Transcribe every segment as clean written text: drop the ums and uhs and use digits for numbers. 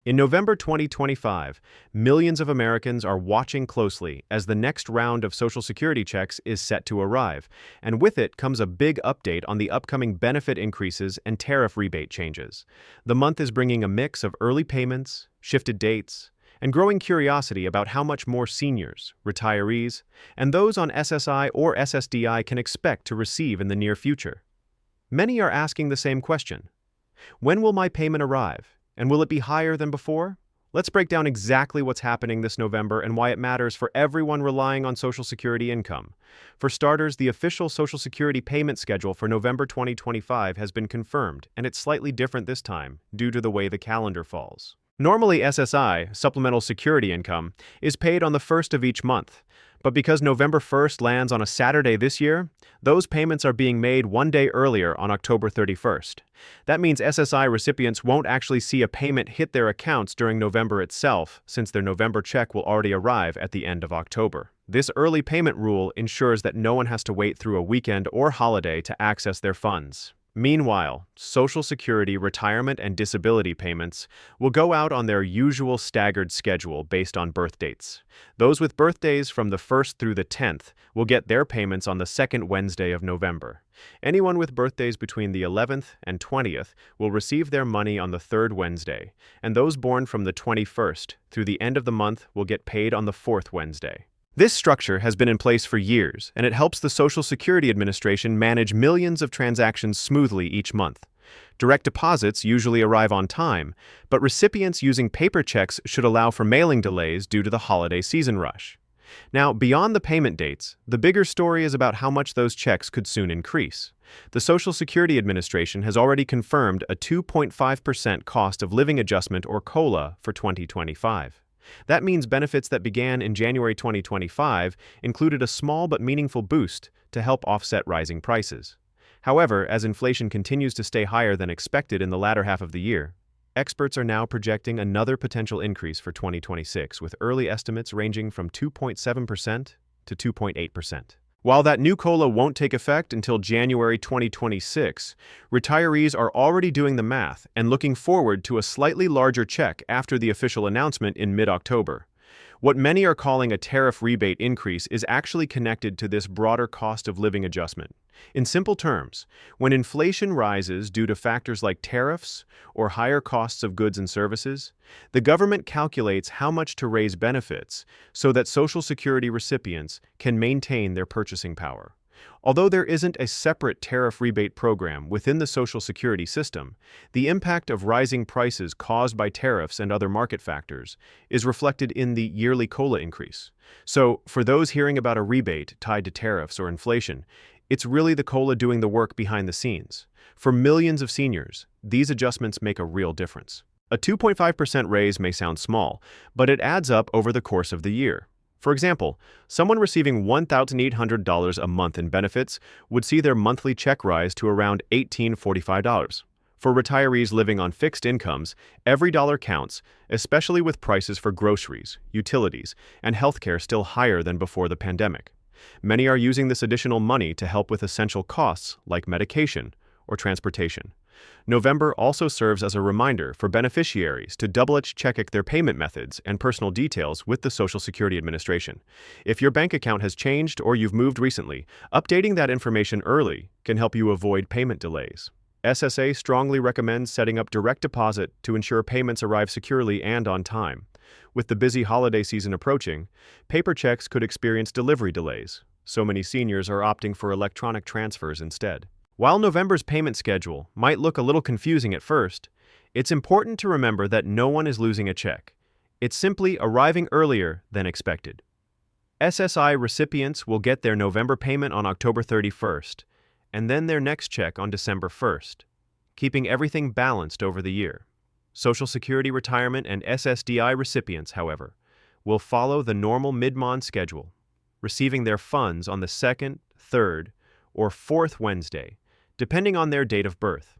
In November 2025, millions of Americans are watching closely as the next round of Social Security checks is set to arrive, and with it comes a big update on the upcoming benefit increases and tariff rebate changes. The month is bringing a mix of early payments, shifted dates, and growing curiosity about how much more seniors, retirees, and those on SSI or SSDI can expect to receive in the near future. Many are asking the same question: when will my payment arrive? And will it be higher than before? Let's break down exactly what's happening this November and why it matters for everyone relying on Social Security income. For starters, the official Social Security payment schedule for November 2025 has been confirmed, and it's slightly different this time due to the way the calendar falls. Normally, SSI, Supplemental Security Income, is paid on the first of each month, but because November 1st lands on a Saturday this year, those payments are being made one day earlier on October 31st. That means SSI recipients won't actually see a payment hit their accounts during November itself, since their November check will already arrive at the end of October. This early payment rule ensures that no one has to wait through a weekend or holiday to access their funds. Meanwhile, Social Security, retirement, and disability payments will go out on their usual staggered schedule based on birth dates. Those with birthdays from the 1st through the 10th will get their payments on the second Wednesday of November. Anyone with birthdays between the 11th and 20th will receive their money on the third Wednesday, and those born from the 21st through the end of the month will get paid on the fourth Wednesday. This structure has been in place for years, and it helps the Social Security Administration manage millions of transactions smoothly each month. Direct deposits usually arrive on time, but recipients using paper checks should allow for mailing delays due to the holiday season rush. Now, beyond the payment dates, the bigger story is about how much those checks could soon increase. The Social Security Administration has already confirmed a 2.5% cost of living adjustment, or COLA, for 2025. That means benefits that began in January 2025 included a small but meaningful boost to help offset rising prices. However, as inflation continues to stay higher than expected in the latter half of the year, experts are now projecting another potential increase for 2026, with early estimates ranging from 2.7% to 2.8%. While that new COLA won't take effect until January 2026, retirees are already doing the math and looking forward to a slightly larger check after the official announcement in mid-October. What many are calling a tariff rebate increase is actually connected to this broader cost of living adjustment. In simple terms, when inflation rises due to factors like tariffs or higher costs of goods and services, the government calculates how much to raise benefits so that Social Security recipients can maintain their purchasing power. Although there isn't a separate tariff rebate program within the Social Security system, the impact of rising prices caused by tariffs and other market factors is reflected in the yearly COLA increase. So, for those hearing about a rebate tied to tariffs or inflation, it's really the COLA doing the work behind the scenes. For millions of seniors, these adjustments make a real difference. A 2.5% raise may sound small, but it adds up over the course of the year. For example, someone receiving $1,800 a month in benefits would see their monthly check rise to around $1,845. For retirees living on fixed incomes, every dollar counts, especially with prices for groceries, utilities, and healthcare still higher than before the pandemic. Many are using this additional money to help with essential costs like medication or transportation. November also serves as a reminder for beneficiaries to double-check their payment methods and personal details with the Social Security Administration. If your bank account has changed or you've moved recently, updating that information early can help you avoid payment delays. SSA strongly recommends setting up direct deposit to ensure payments arrive securely and on time. With the busy holiday season approaching, paper checks could experience delivery delays, so many seniors are opting for electronic transfers instead. While November's payment schedule might look a little confusing at first, it's important to remember that no one is losing a check. It's simply arriving earlier than expected. SSI recipients will get their November payment on October 31st, and then their next check on December 1st, keeping everything balanced over the year. Social Security, retirement, and SSDI recipients, however, will follow the normal mid-month schedule, receiving their funds on the second, third, or fourth Wednesday, depending on their date of birth.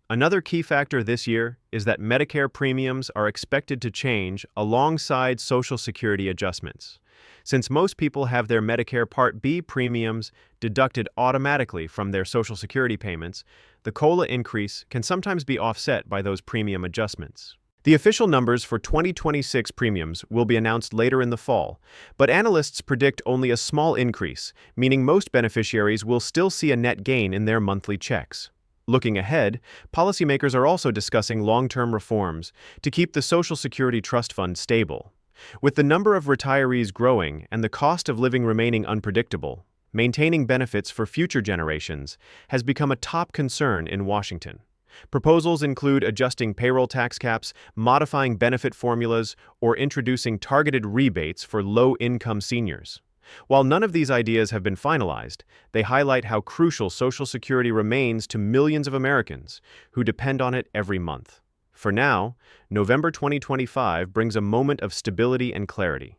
Another key factor this year is that Medicare premiums are expected to change alongside Social Security adjustments. Since most people have their Medicare Part B premiums deducted automatically from their Social Security payments, the COLA increase can sometimes be offset by those premium adjustments. The official numbers for 2026 premiums will be announced later in the fall, but analysts predict only a small increase, meaning most beneficiaries will still see a net gain in their monthly checks. Looking ahead, policymakers are also discussing long-term reforms to keep the Social Security Trust Fund stable. With the number of retirees growing and the cost of living remaining unpredictable, maintaining benefits for future generations has become a top concern in Washington. Proposals include adjusting payroll tax caps, modifying benefit formulas, or introducing targeted rebates for low-income seniors. While none of these ideas have been finalized, they highlight how crucial Social Security remains to millions of Americans who depend on it every month. For now, November 2025 brings a moment of stability and clarity.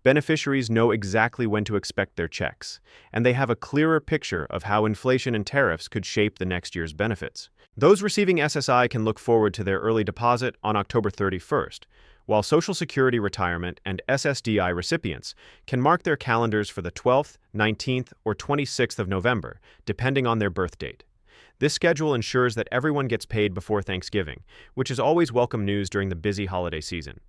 Beneficiaries know exactly when to expect their checks, and they have a clearer picture of how inflation and tariffs could shape the next year's benefits. Those receiving SSI can look forward to their early deposit on October 31st, while Social Security retirement and SSDI recipients can mark their calendars for the 12th, 19th, or 26th of November, depending on their birth date. This schedule ensures that everyone gets paid before Thanksgiving, which is always welcome news during the busy holiday season.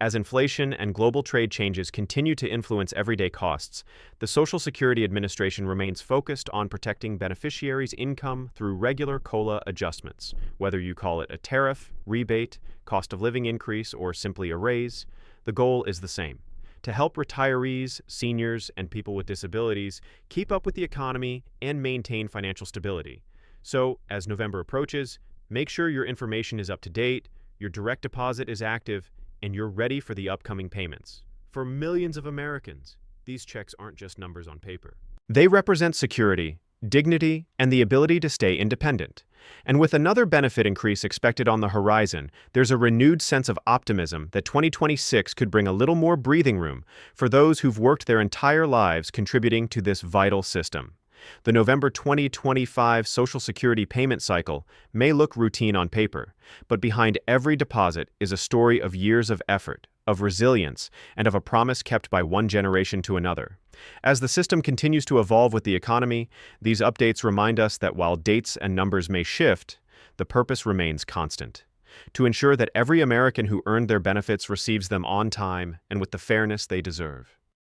As inflation and global trade changes continue to influence everyday costs, the Social Security Administration remains focused on protecting beneficiaries' income through regular COLA adjustments. Whether you call it a tariff, rebate, cost of living increase, or simply a raise, the goal is the same: to help retirees, seniors, and people with disabilities keep up with the economy and maintain financial stability. So, as November approaches, make sure your information is up to date, your direct deposit is active, and you're ready for the upcoming payments. For millions of Americans, these checks aren't just numbers on paper. They represent security, dignity, and the ability to stay independent. And with another benefit increase expected on the horizon, there's a renewed sense of optimism that 2026 could bring a little more breathing room for those who've worked their entire lives contributing to this vital system. The November 2025 Social Security payment cycle may look routine on paper, but behind every deposit is a story of years of effort, of resilience, and of a promise kept by one generation to another. As the system continues to evolve with the economy, these updates remind us that while dates and numbers may shift, the purpose remains constant: to ensure that every American who earned their benefits receives them on time and with the fairness they deserve.